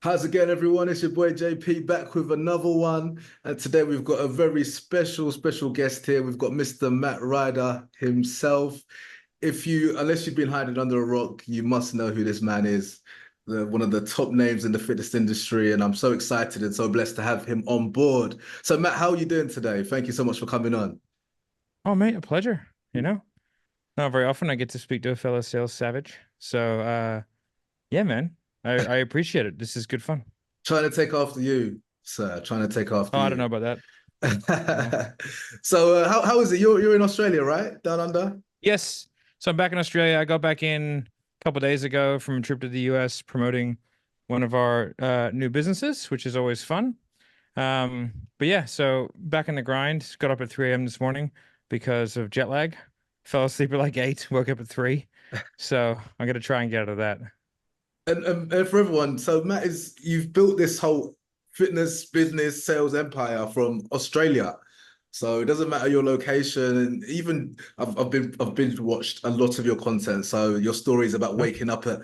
How's it going, everyone? It's your boy JP back with another one. And today we've got a very special guest here. We've got Mr. Matt Ryder himself. Unless you've been hiding under a rock, you must know who this man is. One of the top names in the fitness industry. And I'm so excited and so blessed to have him on board. So, Matt, how are you doing today? Thank you so much for coming on. Oh, mate, a pleasure. Not very often I get to speak to a fellow sales savage. Yeah, man, I appreciate it. This is good fun. Trying to take after you, sir. Trying to take after Oh, I don't you. know about that. Yeah. So, how is it? You're in Australia, right? Down under? Yes. So I'm back in Australia. I got back in a couple days ago from a trip to the US promoting one of our new businesses, which is always fun. But yeah, so back in the grind. Got up at 3 a.m. this morning because of jet lag. Fell asleep at like 8, woke up at 3. So I'm gonna try and get out of that. And for everyone, so Matt you've built this whole fitness business sales empire from Australia. So it doesn't matter your location, and even I've binge watched a lot of your content. So your stories about Oh, waking up at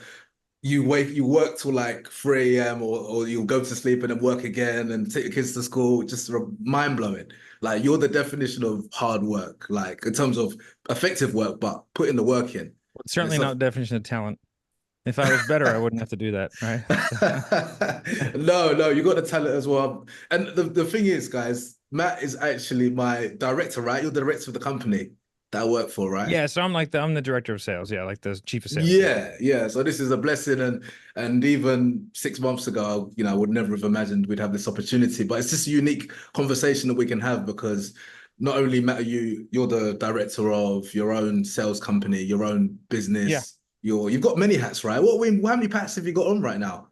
you work till like 3 a.m. or you'll go to sleep and then work again and take your kids to school, just mind blowing. Like you're the definition of hard work, like in terms of effective work, but putting the work in. it's And it's certainly not the definition of talent. If I was better, I wouldn't have to do that, right? So, No, you got the talent as well. And the thing is, guys, Matt is actually my director, right? You're the director of the company that I work for, right? yeah, so I'm the director of sales. Yeah, like the chief of sales. Yeah. Yeah. So this is a blessing, and even 6 months ago, I would never have imagined we'd have this opportunity. But it's just a unique conversation that we can have because not only Matt, you're the director of your own sales company, your own Yeah. business. You've got many hats, right? How many hats have you got on right now?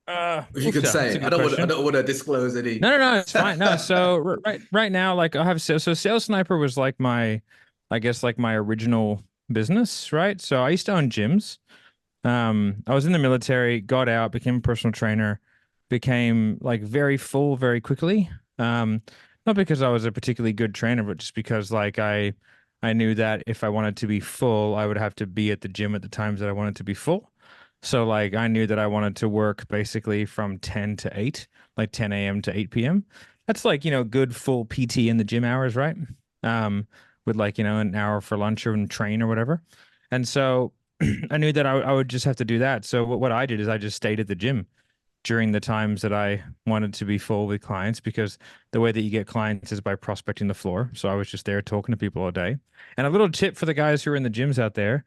If you could That's a say, good I question. don't want to disclose any. No, it's fine. No, so right now, like I have so Sales Sniper was like I guess like my original business, right? So I used to own gyms. I was in the military, got out, became a personal trainer, became like very full very quickly. Um, Not because I was a particularly good trainer, but just because I knew that if I wanted to be full, I would have to be at the gym at the times that I wanted to be full. So like I knew that I wanted to work basically from 10 to 8, like 10 a.m. to 8 p.m. That's like, good full PT in the gym hours, right? Um, with like, an hour for lunch or train or whatever. And so I knew that I would just have to do that. So what I did is I just stayed at the gym during the times that I wanted to be full with clients because the way that you get clients is by prospecting the floor. So I was just there talking to people all day. And a little tip for the guys who are in the gyms out there,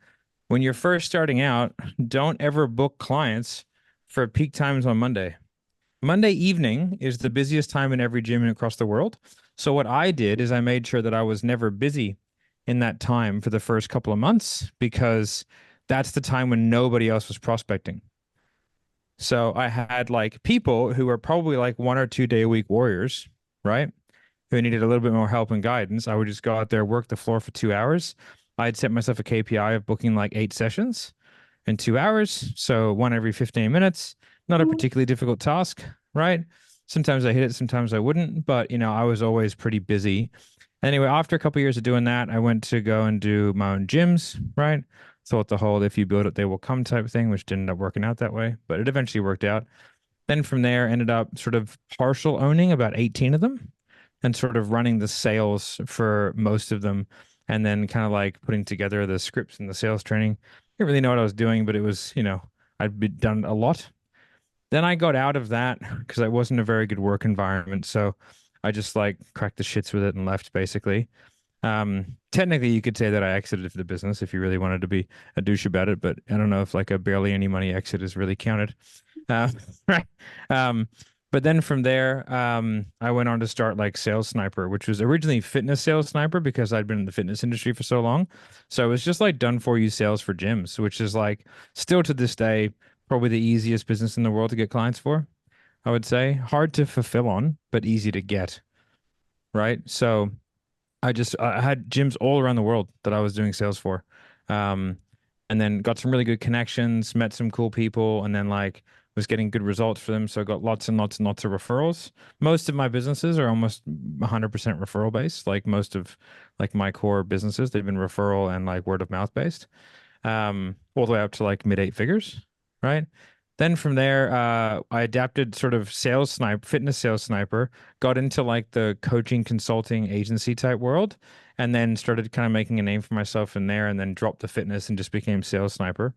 when you're first starting out, don't ever book clients for peak times on Monday. Monday evening is the busiest time in every gym across the world. So what I did is I made sure that I was never busy in that time for the first couple of months because that's the time when nobody else was prospecting. So I had like people who were probably like 1 or 2 day a week warriors, right? Who needed a little bit more help and guidance. I would just go out there, work the floor for 2 hours. I'd set myself a KPI of booking like 8 sessions in 2 hours. So one every 15 minutes. Not a particularly difficult task, right? Sometimes I hit it, sometimes I wouldn't, but I was always pretty busy. Anyway, after a couple of years of doing that, I went to go and do my own gyms, right? Thought the whole if you build it, they will come type thing, which didn't end up working out that way, but it eventually worked out. Then from there, ended up sort of partial owning about 18 of them and sort of running the sales for most of them. And then kind of like putting together the scripts and the sales training. Didn't really know what I was doing, but it was, I'd been done a lot. Then I got out of that because I wasn't a very good work environment. So I just like cracked the shits with it and left basically. Technically, you could say that I exited the business if you really wanted to be a douche about it, but I don't know if like a barely any money exit is really counted. Uh, right. Um, but then from there, I went on to start like Sales Sniper, which was originally Fitness Sales Sniper because I'd been in the fitness industry for so long. So it was just like done for you sales for gyms, which is like still to this day, probably the easiest business in the world to get clients for, I would say. Hard to fulfill on, but easy to get, right? So I had gyms all around the world that I was doing sales for. Um, and then got some really good connections, met some cool people, and then like was getting good results for them. So I got lots and lots and lots of referrals. Most of my businesses are almost 100% referral based. Like most of like my core businesses, they've been referral and like word of mouth based. All the way up to like mid 8 figures, right? Then from there, I adapted sort of fitness sales sniper, got into like the coaching consulting agency type world, and then started kind of making a name for myself in there, and then dropped the fitness and just became sales sniper.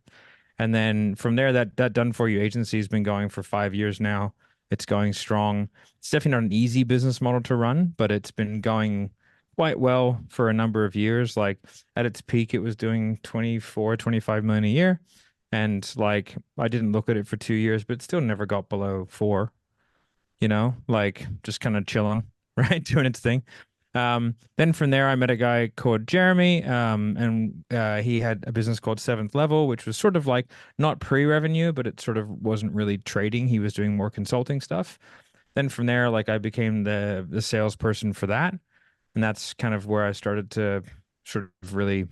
And then from there, that done for you agency has been going for 5 years now. It's going strong. It's definitely not an easy business model to run, but it's been going quite well for a number of years. Like at its peak, it was doing 24, 25 million a year. And like I didn't look at it for 2 years, but it still never got below four, like just kind of chilling, right? Doing its thing. Then from there, I met a guy called Jeremy, and he had a business called Seventh Level, which was sort of like not pre-revenue, but it sort of wasn't really trading. He was doing more consulting stuff. Then from there, like I became the salesperson for that, and that's kind of where I started to sort of really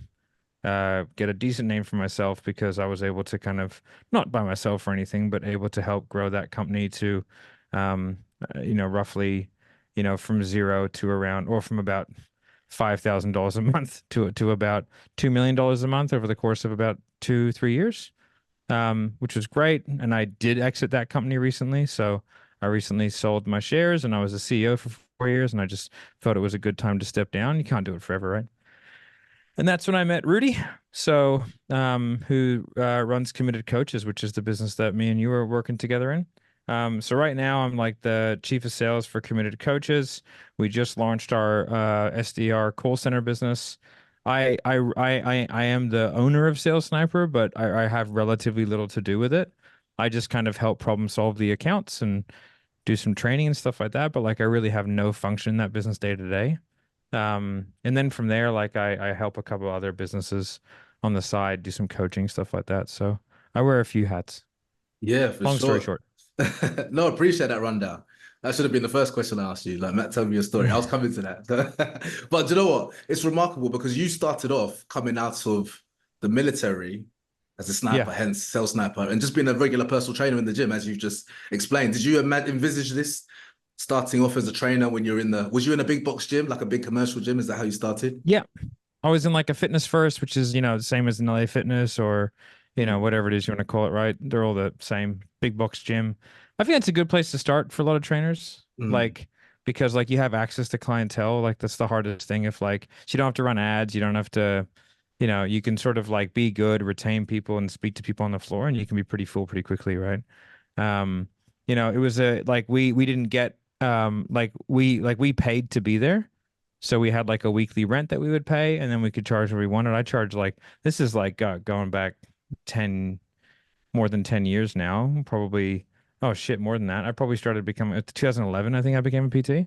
get a decent name for myself because I was able to kind of not by myself or anything, but able to help grow that company to, roughly, from zero to around or from about $5,000 a month to about $2 million a month over the course of about 2, 3 years, which was great. And I did exit that company recently, so I recently sold my shares, and I was a CEO for 4 years, and I just thought it was a good time to step down. You can't do it forever, right? And that's when I met Rudy, who runs Committed Coaches, which is the business that me and you are working together in. So right now I'm like the chief of sales for Committed Coaches. We just launched our SDR call center business. I am the owner of Sales Sniper, but I have relatively little to do with it. I just kind of help problem solve the accounts and do some training and stuff like that. But like I really have no function in that business day to day. And then from there, like I help a couple other businesses on the side do some coaching, stuff like that. So I wear a few hats. Yeah, for Long story sure. short. No, appreciate that rundown. That should have been the first question I asked you. Like, Matt, tell me your story. I was coming to that. But do you know what? It's remarkable because you started off coming out of the military as a Yeah. sniper, hence cell sniper, and just being a regular personal trainer in the gym, as you just explained. Did you envisage this starting off as a trainer when you're was you in a big box gym, like a big commercial gym? Is that how you started? Yeah. I was in like a fitness first, which is, the same as an LA Fitness or, Mm, whatever it is you want to call it, right? They're all the same big box gym. I think it's a good place to start for a lot of trainers. mm, Like, because like you have access to clientele. Like that's the hardest thing. If like, so you don't have to run ads, you don't have to, you can sort of like be good, retain people and speak to people on the floor and you can be pretty full pretty quickly, right? Um, it was like we didn't get we paid to be there. So we had like a weekly rent that we would pay, and then we could charge what we wanted. I charge like this is like going back 10 more than 10 years now, probably. Oh shit, more than that. I probably started becoming 2011. I think I became a PT.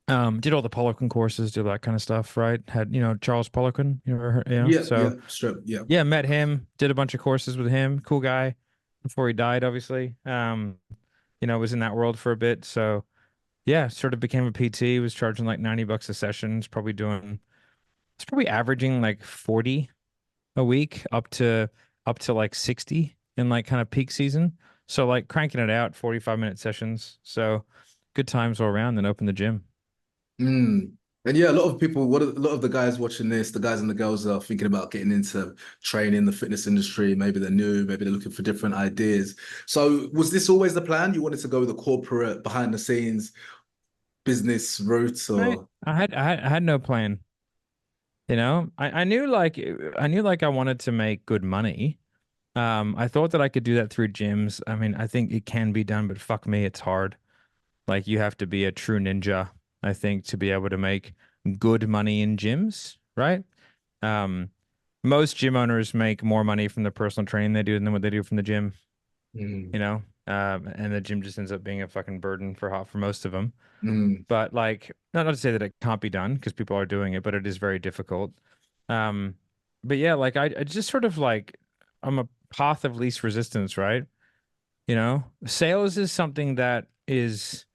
Did all the Poliquin courses, did all that kind of stuff, right? Had Charles Poliquin, you ever heard, yeah, so yeah, straight, yeah. yeah, met him, did a bunch of courses with him. Cool guy before he died, obviously. Was in that world for a bit. So yeah, sort of became a PT, was charging like $90 a session. It's probably averaging like 40 a week up to like 60 in like kind of peak season. So like cranking it out 45-minute sessions. So good times all around, then open the gym. Mm. And yeah, a lot of people, a lot of the guys watching this, the guys and the girls are thinking about getting into training, the fitness industry. Maybe they're new, maybe they're looking for different ideas. So was this always the plan? You wanted to go the corporate, behind the scenes business route, Right. or I had no plan. I knew like I wanted to make good money. I thought that I could do that through gyms. I mean, I think it can be done, but fuck me, it's hard. Like you have to be a true ninja, I think, to be able to make good money in gyms, right? Um, Most gym owners make more money from the personal training they do than what they do from the gym, mm, and the gym just ends up being a fucking burden for most of them. mm, But like, not to say that it can't be done because people are doing it, but it is very difficult. Um, but yeah, like I just sort of like I'm a path of least resistance, right? Sales is something that is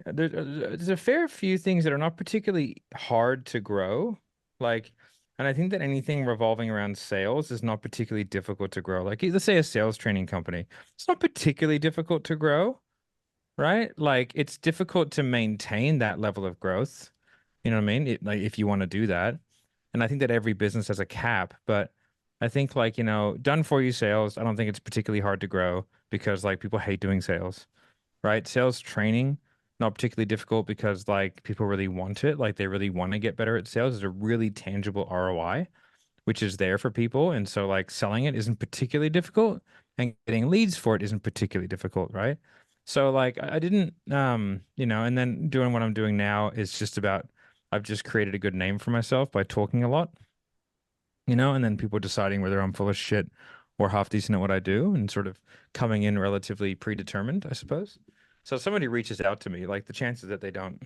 there's a fair few things that are not particularly hard to grow. Like, and I think that anything revolving around sales is not particularly difficult to grow. Like, let's say a sales training company, it's not particularly difficult to grow, right? Like, it's difficult to maintain that level of growth. You know what I mean? Like, if you want to do that. And I think that every business has a cap, but I think like, done for you sales, I don't think it's particularly hard to grow because like people hate doing sales, right? Sales training, not particularly difficult because like people really want it. Like they really want to get better at sales. There's a really tangible ROI, which is there for people. And so like selling it isn't particularly difficult and getting leads for it isn't particularly difficult, right? So like I didn't and then doing what I'm doing now is just about I've just created a good name for myself by talking a lot, and then people deciding whether I'm full of shit or half decent at what I do and sort of coming in relatively predetermined, I suppose. So if somebody reaches out to me, like the chances that they don't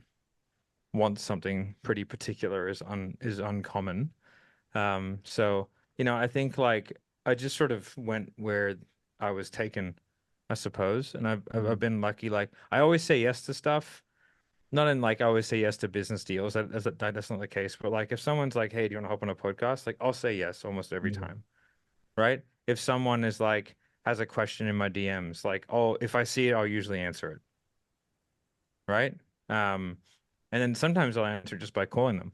want something pretty particular is uncommon. So, I think like I just sort of went where I was taken, I suppose. And I've been lucky. Like I always say yes to stuff. Not in like I always say yes to business deals. That's not the case. But like if someone's like, "Hey, do you want to hop on a podcast?" Like I'll say yes almost every Mm. time, right? If someone is like has a question in my DMs, like, oh, if I see it, I'll usually answer it, right? Um, and then sometimes I'll answer just by calling them,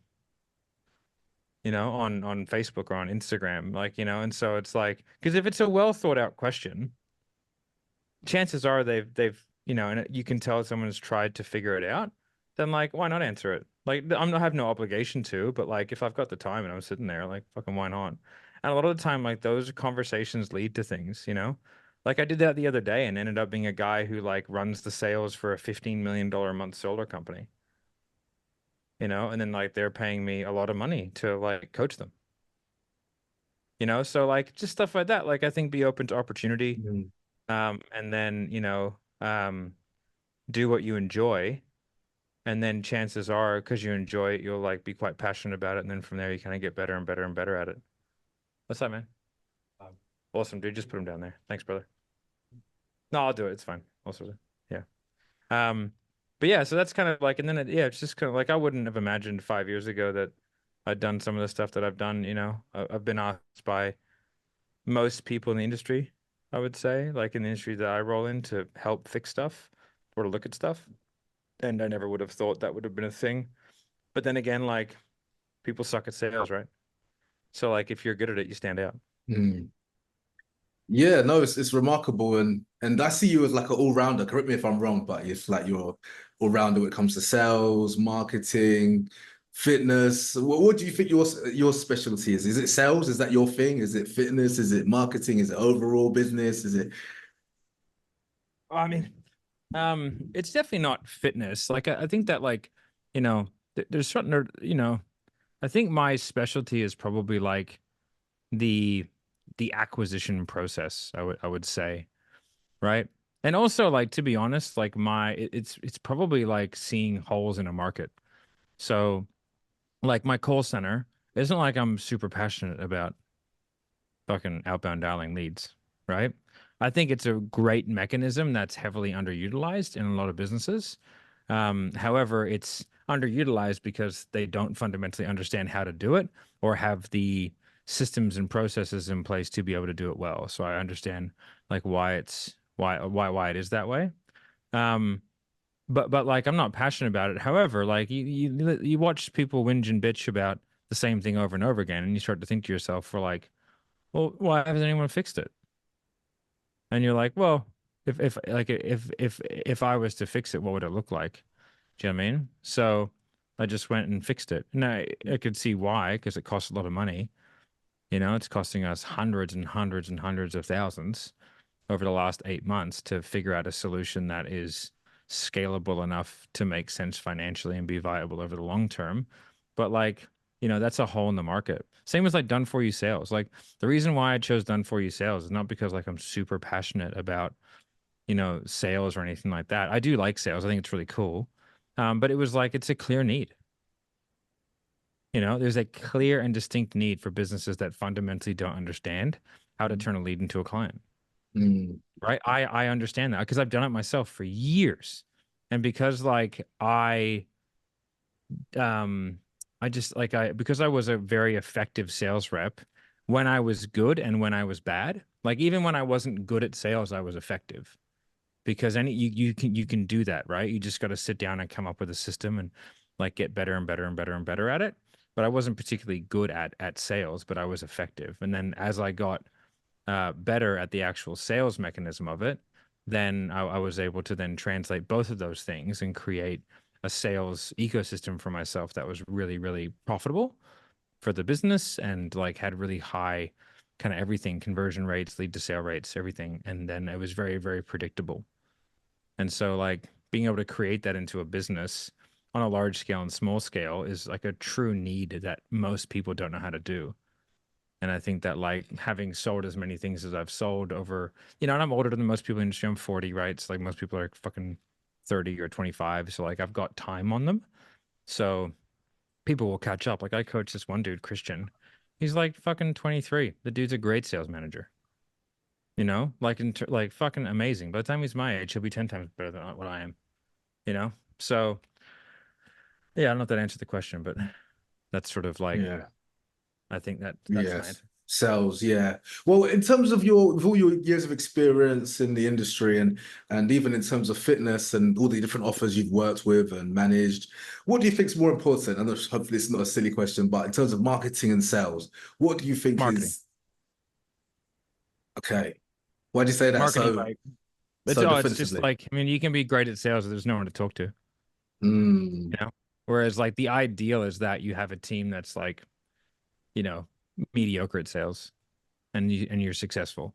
on Facebook or on Instagram, like, and so it's like, because if it's a well thought out question, chances are they've and you can tell someone's tried to figure it out, then like why not answer it? Like I have no obligation to, but like if I've got the time and I'm sitting there, like fucking why not? And a lot of the time, like those conversations lead to things. Like I did that the other day and ended up being a guy who like runs the sales for a $15 million a month solar company, and then like they're paying me a lot of money to like coach them. So like just stuff like that. Like I think be open to opportunity, Mm. and then do what you enjoy, and then chances are because you enjoy it, you'll like be quite passionate about it, and then from there you kind of get better and better and better at it. What's that, man? Awesome, dude. Just put him down there. Thanks, brother. No, I'll do it. It's fine. Also, yeah. Um, but yeah, so that's kind of like, and then yeah, it's just kind of like I wouldn't have imagined 5 years ago that I'd done some of the stuff that I've done. I've been asked by most people in the industry, I would say, like in the industry that I roll in to help fix stuff or to look at stuff. And I never would have thought that would have been a thing. But then again, like people suck at sales, right? So like if you're good at it, you stand out. Mm. Yeah, no, it's remarkable, and I see you as like an all-rounder. Correct me if I'm wrong, but if like you're all-rounder when it comes to sales, marketing, fitness, what do you think your specialty is? Is it sales? Is that your thing? Is it fitness? Is it marketing? Is it overall business? Is it? I mean, it's definitely not fitness. Like I think that like, there's certain, I think my specialty is probably like the the acquisition process, I would say, right? And also like to be honest, like it's probably like seeing holes in a market. So like my call center isn't like I'm super passionate about fucking outbound dialing leads, right? I think it's a great mechanism that's heavily underutilized in a lot of businesses. However, it's underutilized because they don't fundamentally understand how to do it or have the systems and processes in place to be able to do it well. So I understand like why it is that way. Um, but like I'm not passionate about it. However, like you watch people whinge and bitch about the same thing over and over again, and you start to think to yourself, for like, well, why hasn't anyone fixed it? And you're like, well, if I was to fix it, what would it look like? Do you know what I mean? So I just went and fixed it. And I could see why, because it costs a lot of money. It's costing us hundreds and hundreds and hundreds of thousands over the last 8 months to figure out a solution that is scalable enough to make sense financially and be viable over the long term. But like, that's a hole in the market. Same as like done for you sales. Like the reason why I chose done for you sales is not because like I'm super passionate about, sales or anything like that. I do like sales. I think it's really cool. But it was like it's a clear need. There's a clear and distinct need for businesses that fundamentally don't understand how to turn a lead into a client. Mm. Right? I understand that because I've done it myself for years. And because like um I just like I because I was a very effective sales rep when I was good and when I was bad. Like even when I wasn't good at sales, I was effective. Because you can do that, right? You just got to sit down and come up with a system and like get better and better and better and better at it. but I wasn't particularly good at sales, but I was effective. And then as I got better at the actual sales mechanism of it, then I was able to then translate both of those things and create a sales ecosystem for myself that was really, really profitable for the business and like had really high kind of everything, conversion rates, lead to sale rates, everything. And then it was very, very predictable. And so like being able to create that into a business on a large scale and small scale is like a true need that most people don't know how to do. And I think that like having sold as many things as I've sold over, and I'm older than most people in the industry. I'm 40, right? So like most people are fucking 30 or 25. So like I've got time on them. So people will catch up. Like I coach this one dude, Christian. He's like fucking 23. The dude's a great sales manager. Like like fucking amazing. By the time he's my age, he'll be 10 times better than what I am. You know? So yeah, I don't know if that answered the question, but that's sort of like Yeah. I think that's my Yes. answer. Sales, yeah. Well, in terms of with all your years of experience in the industry and even in terms of fitness and all the different offers you've worked with and managed, what do you think is more important? And hopefully it's not a silly question, but in terms of marketing and sales, what do you think Marketing. is okay? Why do you say that Marketing so like it's just definitively? like I mean, you can be great at sales if there's no one to talk to, Mm, you know? Whereas like the ideal is that you have a team that's like, you know, mediocre at sales and you're successful.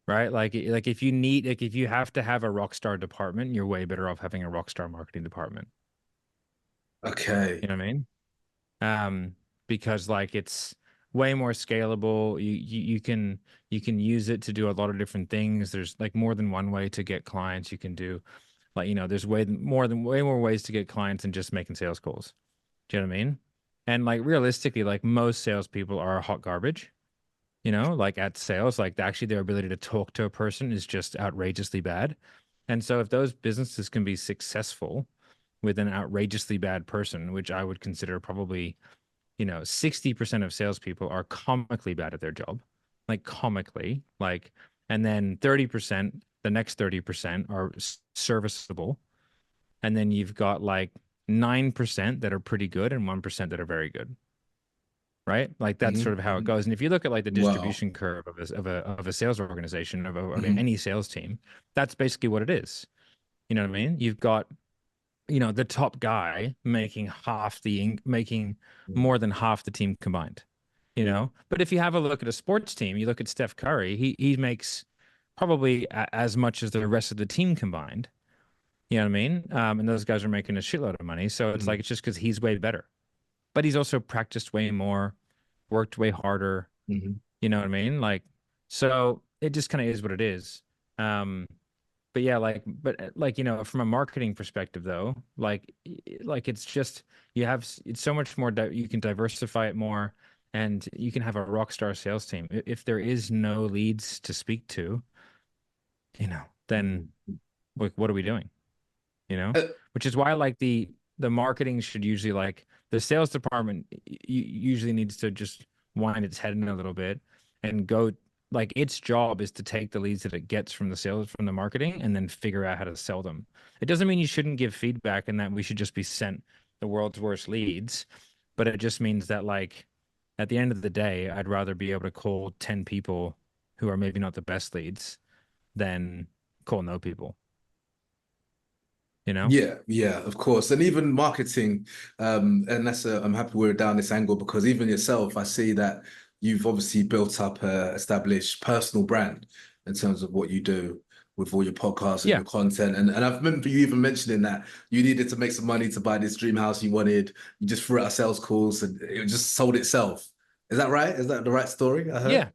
Right? Like if you have to have a rock star department, you're way better off having a rock star marketing department. You okay. know what I mean? Um, because like it's way more scalable. You can use it to do a lot of different things. There's like more than one way to get clients. You can do like, there's way more ways to get clients than just making sales calls. Do you know what I mean? And like realistically, like most salespeople are hot garbage. Like at sales, like actually their ability to talk to a person is just outrageously bad. And so if those businesses can be successful with an outrageously bad person, which I would consider probably 60% of salespeople are comically bad at their job, like comically, like, and then 30%, the next 30% are serviceable. And then you've got like 9% that are pretty good and 1% that are very good, right? Like that's Hmm. sort of how it Hmm. goes. And if you look at like the Wow. distribution curve of a sales organization, of Hmm. any sales team, that's basically what it is. You know what I mean? You've got the top guy making more than half the team combined. But if you have a look at a sports team, you look at Steph Curry, he makes probably as much as the rest of the team combined. You know what I mean? And those guys are making a shitload of money. So it's like, it's just because he's way better, but he's also practiced way more, worked way harder. Hmm. You know what I mean? Like, so it just kind of is what it is. But yeah, like from a marketing perspective though, like it's just it's so much more you can diversify it more, and you can have a rock star sales team. If there is no leads to speak to, then like what are we doing? Uh, Which is why like the marketing should usually like the sales department usually needs to just wind its head in a little bit and go like its job is to take the leads that it gets from the marketing and then figure out how to sell them. It doesn't mean you shouldn't give feedback and that we should just be sent the world's worst leads, but it just means that like at the end of the day, I'd rather be able to call 10 people who are maybe not the best leads than call no people, you know? Yeah, yeah, of course. And even marketing, and I'm happy we're down this angle because even yourself, I see that you've obviously built up a established personal brand in terms of what you do with all your podcasts and Yeah. your content. And I remember you even mentioning that you needed to make some money to buy this dream house you wanted. You just threw out sales calls and it just sold itself. Is that right? Is that the right story I heard? Yeah.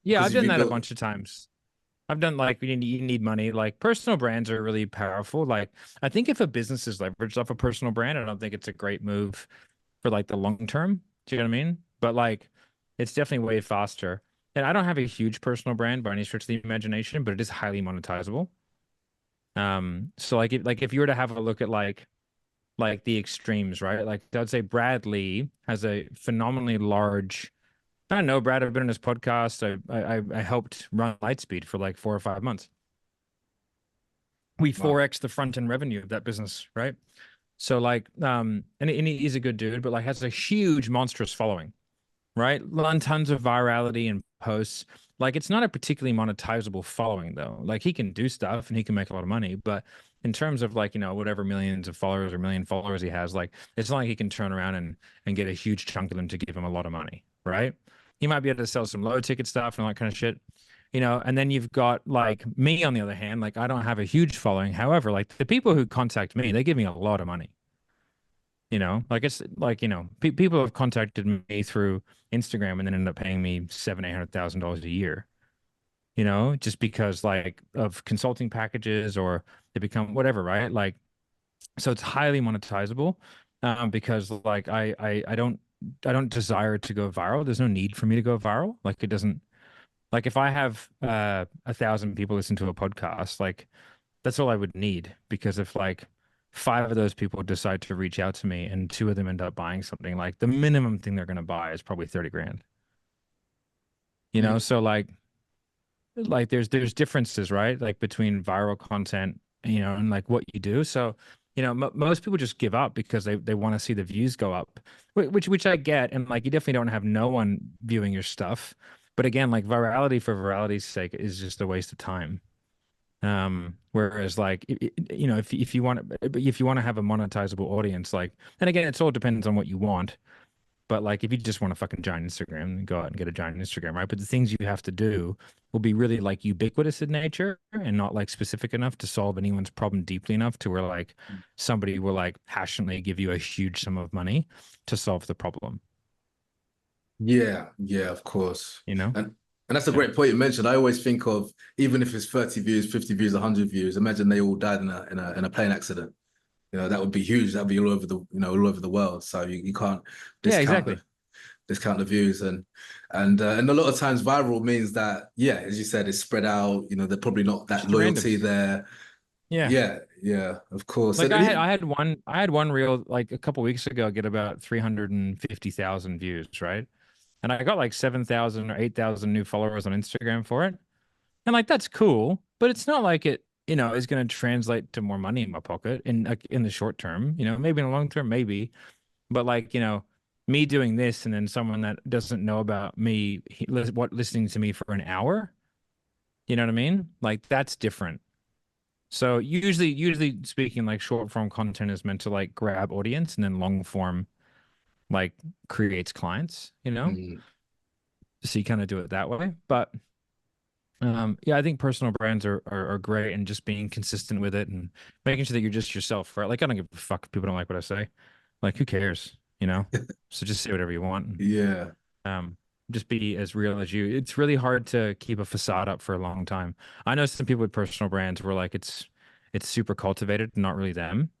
Yeah, Because I've you've done been that a built. bunch of times. I've done like you need money. Like personal brands are really powerful. Like I think if a business is leveraged off a personal brand, I don't think it's a great move for like the long term. Do you know what I mean? But like it's definitely way faster. And I don't have a huge personal brand by any stretch of the imagination, but it is highly monetizable. So like if you were to have a look at like the extremes, right? Like I'd say Brad Lee has a phenomenally large. I don't know, Brad. I've been on his podcast. I helped run Lightspeed for like 4 or 5 months. We Wow. 4x the front end revenue of that business, right? So like, and he is a good dude, but like has a huge, monstrous following, right? Tons of virality and posts. Like it's not a particularly monetizable following though. Like he can do stuff and he can make a lot of money, but in terms of like, whatever millions of followers or million followers he has, like it's not like he can turn around and get a huge chunk of them to give him a lot of money, right? He might be able to sell some low ticket stuff and all that kind of shit. And then you've got like me on the other hand, like I don't have a huge following. However, like the people who contact me, they give me a lot of money. Like it's like, people have contacted me through Instagram and then end up paying me $700,000-800,000 a year, just because like of consulting packages or they become whatever, right? Like, so it's highly monetizable, because like I don't desire to go viral. There's no need for me to go viral. Like it doesn't, like if I have 1,000 people listen to a podcast, like that's all I would need, because if like five of those people decide to reach out to me and two of them end up buying something, like the minimum thing they're going to buy is probably 30 grand. So like there's differences, right? Like between viral content, and like what you do. So, most people just give up because they want to see the views go up, which I get, and like you definitely don't have no one viewing your stuff. But again, like virality for virality's sake is just a waste of time. Whereas like if you want to have a monetizable audience, like, and again, it's all depends on what you want. But like if you just want a fucking giant Instagram, then go out and get a giant Instagram, right? But the things you have to do will be really like ubiquitous in nature and not like specific enough to solve anyone's problem deeply enough to where like somebody will like passionately give you a huge sum of money to solve the problem, Yeah, yeah, of course. you know? And that's a Yeah. great point you mentioned. I always think of, even if it's 30 views, 50 views, 100 views, imagine they all died in a plane accident. That would be huge. That'd be all over all over the world. So you can't Yeah, discount exactly. the views, and a lot of times viral means that, yeah, as you said, it's spread out. They're probably not that Just loyalty randoms. there. Yeah. Yeah, yeah, of course. Like And I had one reel like a couple weeks ago get about 350,000 views, right? And I got like 7,000 or 8,000 new followers on Instagram for it. And like that's cool, but it's not like it, is going to translate to more money in my pocket in like in the short term, maybe in the long term, maybe. But like, me doing this and then someone that doesn't know about me, listening to me for an hour, you know what I mean? Like that's different. So usually speaking, like short form content is meant to like grab audience and then long form like creates clients, mm, So you kind of do it that way. But yeah, I think personal brands are great, and just being consistent with it and making sure that you're just yourself, right? Like I don't give a fuck if people don't like what I say. Like who cares, So just say whatever you want. And, yeah, um, just be as real as you. It's really hard to keep a facade up for a long time. I know some people with personal brands where like it's super cultivated, not really them,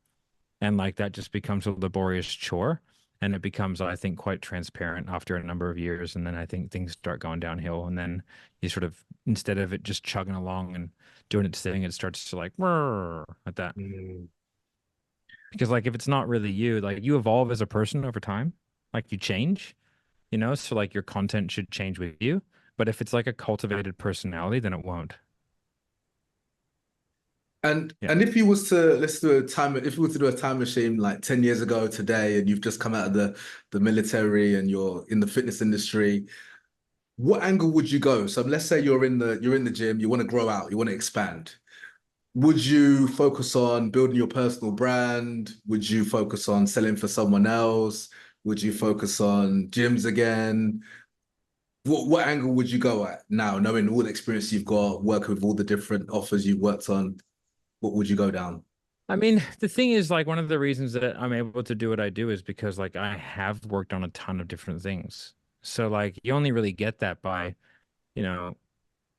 and like that just becomes a laborious chore, and it becomes, I think, quite transparent after a number of years, and then I think things start going downhill, and then you sort of, instead of it just chugging along and doing its thing, it starts to like "Rrr," like that. mm, Because like if it's not really you, like you evolve as a person over time, like you change, so like your content should change with you. But if it's like a cultivated personality, then it won't. Yeah. and if you was to let's do a time if you were to do a time machine like 10 years ago today, and you've just come out of the military and you're in the fitness industry, what angle would you go? So let's say you're in the gym, you want to grow out, you want to expand. Would you focus on building your personal brand? Would you focus on selling for someone else? Would you focus on gyms again? What angle would you go at now, knowing all the experience you've got, working with all the different offers you've worked on? What would you go down? I mean, the thing is, like, one of the reasons that I'm able to do what I do is because, like, I have worked on a ton of different things. So, like, you only really get that by, you know,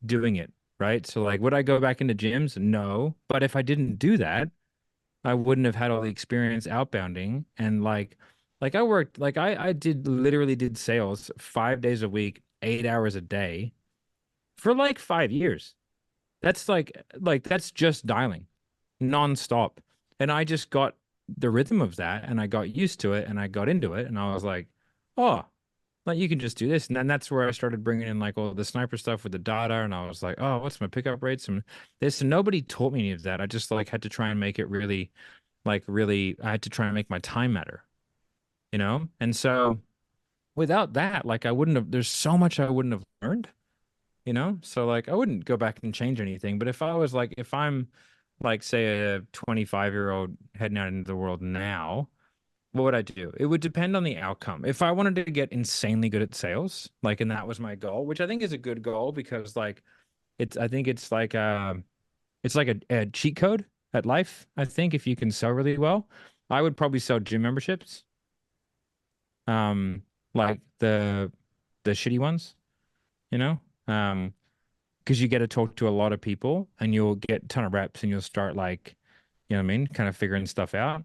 doing it, right? So, like, would I go back into gyms? No. But if I didn't do that, I wouldn't have had all the experience outbounding. And, like I worked, like, I did literally did sales 5 days a week, 8 hours a day for like 5 years. That's like, that's just dialing nonstop. And I just got the rhythm of that and I got used to it and I got into it and I was like, oh, like you can just do this. And then that's where I started bringing in like all the sniper stuff with the data. And I was like, oh, what's my pickup rates? And this, and nobody taught me any of that. I just like had to try and make it really like really I had to try and make my time matter, you know? And so without that, like I wouldn't have, there's so much I wouldn't have learned, you know? So like I wouldn't go back and change anything. But if I was like, if I'm like, say, a 25-year-old heading out into the world now, what would I do? It would depend on the outcome. If I wanted to get insanely good at sales, like, and that was my goal, which I think is a good goal because like I think it's like a cheat code at life. I think if you can sell really well, I would probably sell gym memberships, um, like the shitty ones, you know, because you get to talk to a lot of people and you'll get a ton of reps and you'll start like, you know what I mean, kind of figuring stuff out.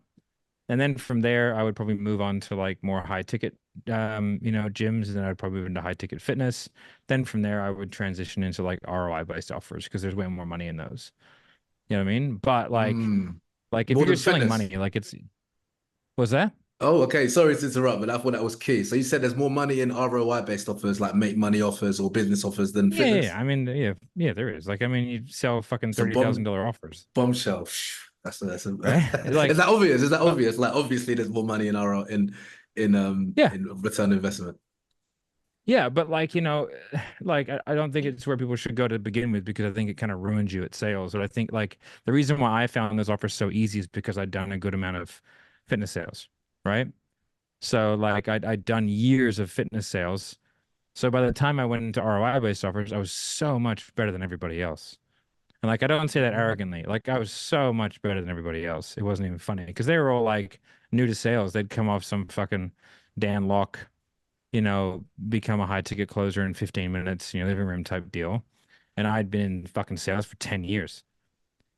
And then from there, I would probably move on to like more high ticket, gyms, and then I'd probably move into high ticket fitness. Then from there, I would transition into like ROI based offers because there's way more money in those. You know what I mean? But Mm. like if More you're than selling fitness. money, like was that? Oh, okay. Sorry to interrupt, but I thought that was key. So you said there's more money in ROI based offers, like make money offers or business offers than Yeah, yeah, yeah. fitness. I mean, yeah, yeah, there is. Like, I mean, you sell fucking It's a $30,000 offers, bombshell. That's a right? is Like, that obvious? Is that uh, obvious? Like obviously there's more money in our yeah, in return on investment. yeah, but like, like I don't think it's where people should go to begin with because I think it kind of ruins you at sales. But I think like the reason why I found those offers so easy is because I'd done a good amount of fitness sales, right? So like I'd done years of fitness sales. So by the time I went into ROI based offers, I was so much better than everybody else. And like I don't say that arrogantly. Like I was so much better than everybody else. It wasn't even funny because they were all like new to sales. They'd come off some fucking Dan Locke, become a high ticket closer in 15 minutes, living room type deal. And I'd been in fucking sales for 10 years,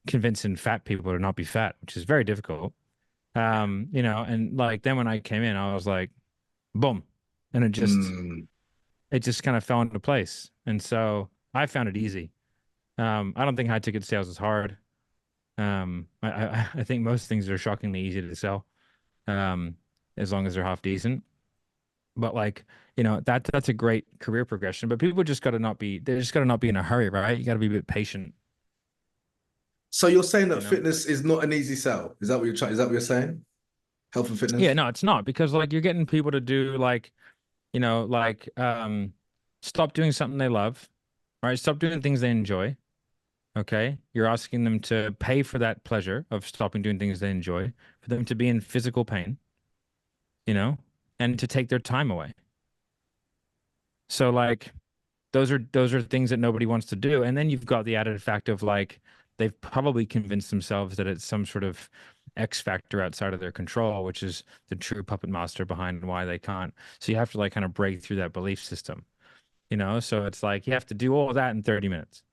convincing fat people to not be fat, which is very difficult. And like then when I came in, I was like, boom. And Mm, it just kind of fell into place. And so I found it easy. I don't think high ticket sales is hard. I think most things are shockingly easy to sell, um, as long as they're half decent. But like, that's a great career progression. But people just got to not be, they just got to not be in a hurry, right? You got to be a bit patient, so you're saying that you know? fitness is not an easy sell? Is that what you're trying? Is that what you're saying? Health and Yeah, fitness? no, it's not because like you're getting people to do like, like stop doing something they love, right? Stop doing things they enjoy. Okay. You're asking them to pay for that pleasure of stopping doing things they enjoy, for them to be in physical pain, you know, and to take their time away. So like those are things that nobody wants to do. And then you've got the added fact of like they've probably convinced themselves that it's some sort of X factor outside of their control, which is the true puppet master behind why they can't. So you have to like kind of break through that belief system, So it's like you have to do all of that in 30 minutes.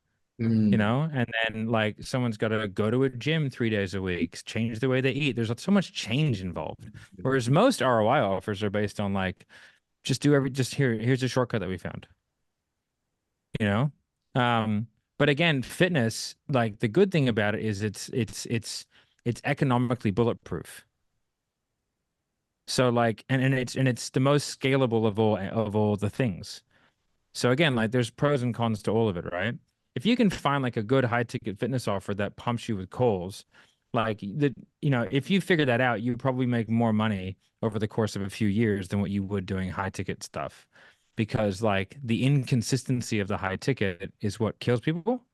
Mm, And then like someone's got to go to a gym 3 days a week, change the way they eat. There's so much change involved. Whereas most ROI offers are based on like, just here's a shortcut that we found, you know? Um, but again, fitness, like the good thing about it is it's economically bulletproof. So like, and it's the most scalable of all the things. So again, like there's pros and cons to all of it, right? If you can find like a good high ticket fitness offer that pumps you with calls, like if you figure that out, you probably make more money over the course of a few years than what you would doing high ticket stuff. Because like the inconsistency of the high ticket is what kills people.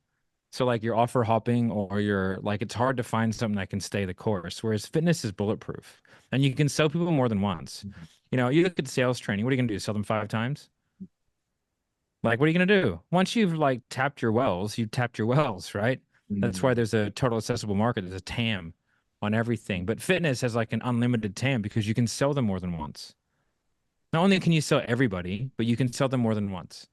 So like you're offer hopping or you're like it's hard to find something that can stay the course, whereas fitness is bulletproof. And you can sell people more than once. You look at sales training, what are you gonna do? Sell them 5 times? Like, what are you gonna do? Once you've like tapped your wells, you've tapped your wells, right? That's why mm. there's a total accessible market. There's a TAM on everything. But fitness has like an unlimited TAM because you can sell them more than once. Not only can you sell everybody, but you can sell them more than once.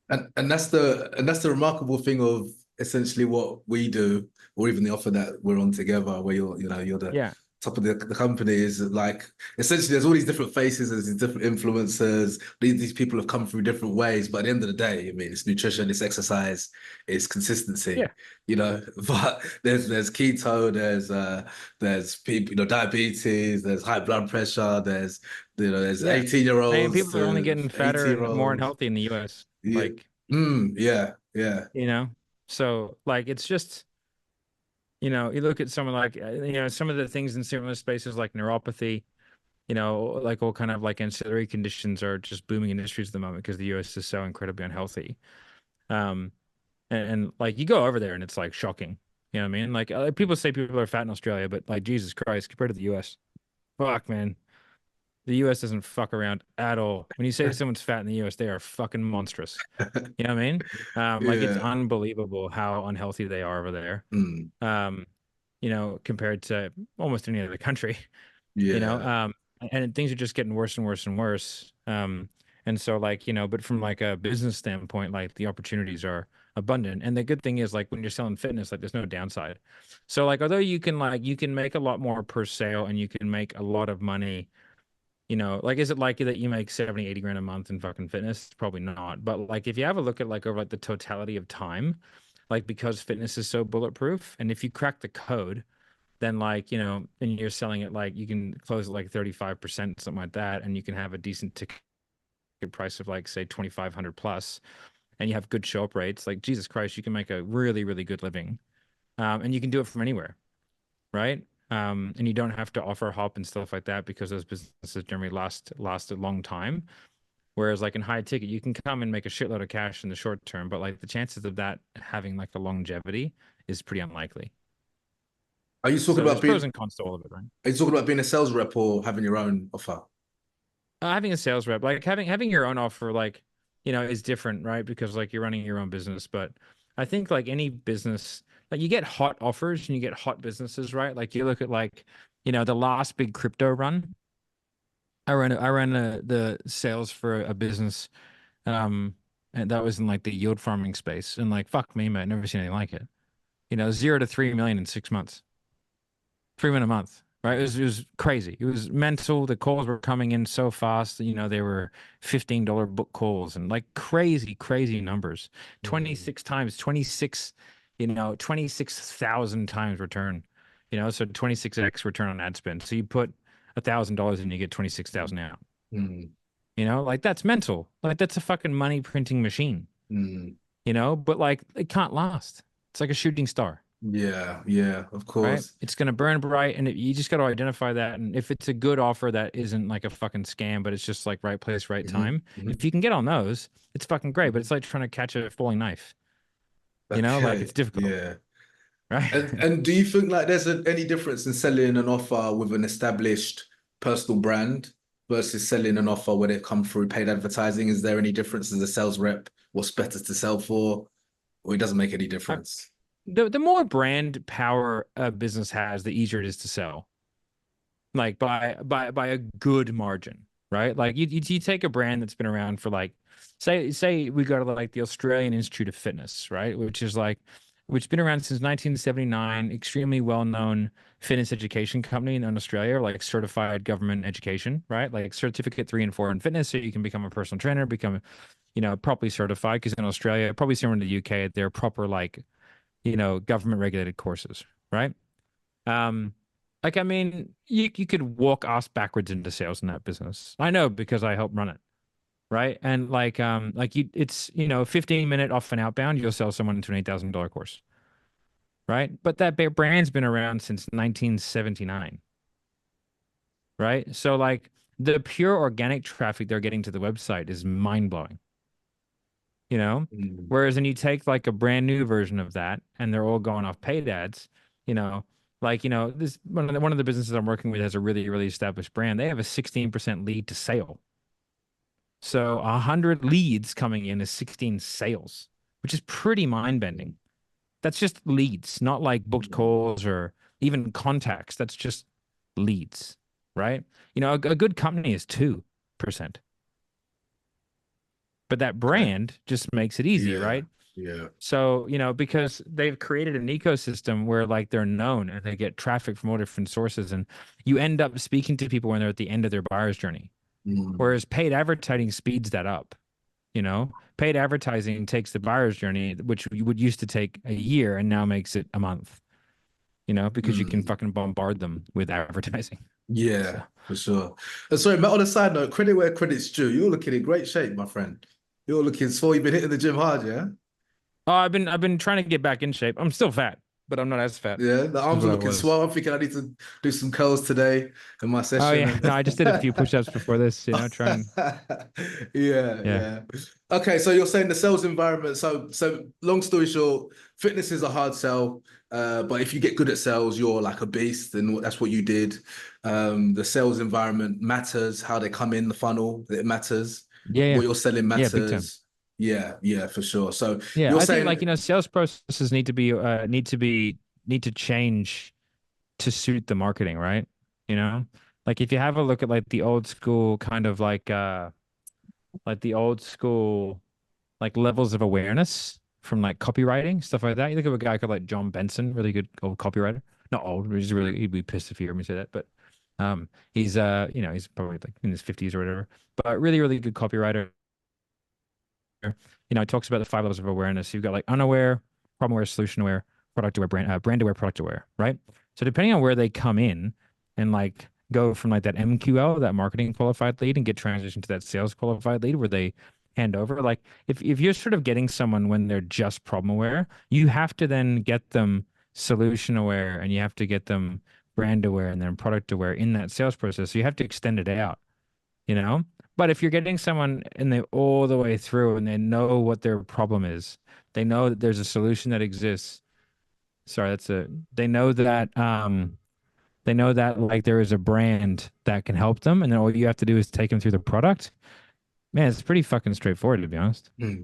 And that's the remarkable thing of essentially what we do, or even the offer that we're on together, where you're the Yeah. top of the company is like essentially there's all these different faces, there's these different influencers, these people have come through different ways, but at the end of the day, I mean it's nutrition, it's exercise, it's consistency, Yeah. but there's keto, there's people, diabetes, there's high blood pressure, there's Yeah. 18 year I mean, olds people are only to getting 80 fatter year and more olds. unhealthy in the US. Yeah. Like, Yeah. Yeah. you know? So like it's just You look at someone like, some of the things in similar spaces like neuropathy, like all kind of like ancillary conditions are just booming industries at the moment because the US is so incredibly unhealthy. Um, and like you go over there and it's like shocking. You know what I mean? Like people say people are fat in Australia, but like Jesus Christ, compared to the US, fuck, man. The US doesn't fuck around at all. When you say someone's fat in the US, they are fucking monstrous. You know what I mean? Like it's Yeah. unbelievable how unhealthy they are over there. Mm. Um, compared to almost any other country, you know, Yeah. um, and things are just getting worse and worse and worse. And so like, but from like a business standpoint, like the opportunities are abundant. And the good thing is like when you're selling fitness, like there's no downside. So like, although you can make a lot more per sale and you can make a lot of money, like, is it likely that you make 70, 80 grand a month in fucking fitness? Probably not. But like, if you have a look at like over like the totality of time, like because fitness is so bulletproof, and if you crack the code, then like, and you're selling it like you can close at like 35%, something like that, and you can have a decent ticket price of like say 2,500 plus, and you have good show up rates, like Jesus Christ, you can make a really, really good living. And you can do it from anywhere, right? And you don't have to offer hop and stuff like that because those businesses generally last a long time. Whereas like in high ticket, you can come and make a shitload of cash in the short term, but like the chances of that having like a longevity is pretty unlikely. Are you talking So there's about pros being? and cons to all of it, right? Are you talking about being a sales rep or having your own offer? Having a sales rep, like having your own offer, like, is different, right? Because like you're running your own business. But I think like any business, like you get hot offers and you get hot businesses, right? Like you look at like, the last big crypto run. I ran the sales for a business, um, and that was in like the yield farming space. And like, fuck me, mate, never seen anything like it. 0 to 3 million in 6 months. 3 minute a month, right? It was crazy. It was mental. The calls were coming in so fast. They were $15 book calls and like crazy, crazy numbers. Mm. 26 times, 26,000 times return. So 26x return on ad spend. So you put $1,000 and you get 26,000 out. Mm. Like that's mental. Like that's a fucking money printing machine. Mm. But like it can't last. It's like a shooting star. Yeah, yeah, of Right? course. It's going to burn bright, and you just got to identify that. And if it's a good offer that isn't like a fucking scam, but it's just like right place, right Hmm. time, Hmm. if you can get on those, it's fucking great. But it's like trying to catch a falling knife, like it's Okay, difficult, yeah. right? And do you think like there's any difference in selling an offer with an established personal brand versus selling an offer where they come through paid advertising? Is there any difference as a sales rep? What's better to sell for? Or it doesn't make any I, difference? the more brand power a business has, the easier it is to sell, like by a good margin, right? Like you take a brand that's been around for like, say we go to like the Australian Institute of Fitness, right? Which been around since 1979, extremely well known fitness education company in Australia, like certified government education, right? Like certificate 3 and 4 in fitness, so you can become a personal trainer, become properly certified. Because in Australia, probably similar to the UK, they're proper like government regulated courses, right? Um, like I mean, you could walk us backwards into sales in that business. I know because I helped run it, right? And like it's 15-minute off an outbound, you'll sell someone into an $8,000 course, right? But that brand's been around since 1979, right? So like the pure organic traffic they're getting to the website is mind blowing, you know? Mm. Whereas when you take like a brand new version of that and they're all going off paid ads, you know, this one of the businesses I'm working with has a really, really established brand. They have a 16% lead to sale. So 100 leads coming in is 16 sales, which is pretty mind-bending. That's just leads, not like booked Mm. calls or even contacts. That's just leads, right? A good company is 2%. But that Okay. brand just makes it easy, Yeah, right? yeah. So, because they've created an ecosystem where like they're known and they get traffic from all different sources, and you end up speaking to people when they're at the end of their buyer's journey. Mm. Whereas paid advertising speeds that up, paid advertising takes the buyer's journey, which would used to take a year and now makes it a month, because you can Mm. fucking bombard them with advertising. So, Yeah, for sure. And sorry, Matt, on a side note, credit where credit's due. You're looking in great shape, my friend. You're looking swole. You've been hitting the gym hard, yeah? oh, I've been trying to get back in shape. I'm still fat. but I'm not as fat. Yeah, the Is arms are what I looking was. swell. I'm thinking I need to do some curls today in my Oh session. yeah, no, I just did a few push-ups before this. Try and Yeah, yeah, yeah. Okay, so you're saying the sales environment. So long story short, fitness is a hard sell. But if you get good at sales, you're like a beast, and that's what you did. The sales environment matters, how they come in the funnel, it matters. yeah, yeah, What you're selling yeah, big time. matters. Yeah, yeah, for sure. So Yeah, you're I think like saying, sales processes need to change to suit the marketing, right? You know, like if you have a look at like the old school kind of like the old school like levels of awareness from like copywriting, stuff like that. You look at a guy called like John Benson, really good old copywriter. Not old, he's really he'd be pissed if you heard me say that, but he's he's probably like in his 50s or whatever, but really, really good copywriter. It talks about the five levels of awareness. You've got like unaware, problem aware, solution aware, product aware, brand aware, product aware, right? So depending on where they come in and like go from like that MQL, that marketing qualified lead, and get transitioned to that sales qualified lead where they hand over. Like if you're sort of getting someone when they're just problem aware, you have to then get them solution aware and you have to get them brand aware and then product aware in that sales process. So you have to extend it out, you know? But if you're getting someone and they all the way through and they know what their problem is, they know that there's a solution that exists. Sorry, they know that like there is a brand that can help them, and then all you have to do is take them through the product. Man, it's pretty fucking straightforward to be honest. hmm.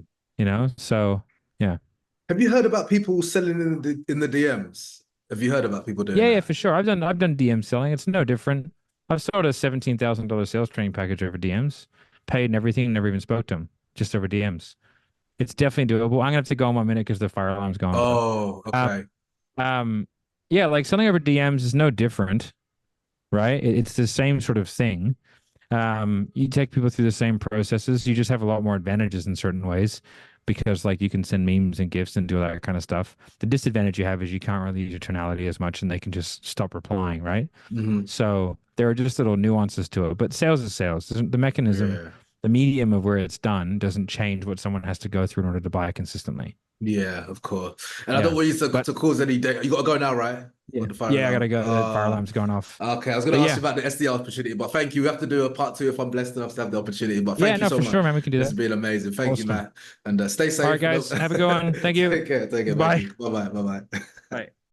So yeah. Have you heard about people selling in the DMs? Have you heard about people doing Yeah, that? for sure. I've done DM selling. It's no different. I've sold a $17,000 sales training package over DMs, paid and everything, never even spoke to them, just over DMs. It's definitely doable. I'm gonna have to go in 1 minute because the fire alarm's going off. Oh, Um, okay. yeah, like selling over DMs is no different, right? It's the same sort of thing. You take people through the same processes. You just have a lot more advantages in certain ways because like you can send memes and gifts and do all that kind of stuff. The disadvantage you have is you can't really use your tonality as much and they can just stop replying, right? Hmm. So there are just little nuances to it. But sales is sales. The mechanism, Yeah. the medium of where it's done doesn't change what someone has to go through in order to buy consistently. Yeah, of course. And I don't Yeah. want you to, But to cause any day. You got to go now, right? yeah. With the fire Yeah, I gotta alarm. go. The fire alarm's going off. Okay. I was going But to ask yeah. you about the SDR opportunity, but thank you. We have to do a part two if I'm blessed enough to have the opportunity. But Yeah, thank you no, so for sure, much. man. We can do This that. has been amazing. Thank you, Awesome. Matt. And stay All right, safe. guys. Have a good one. Thank you. Take care. Take care. Thank Bye. you. Bye bye. Bye bye.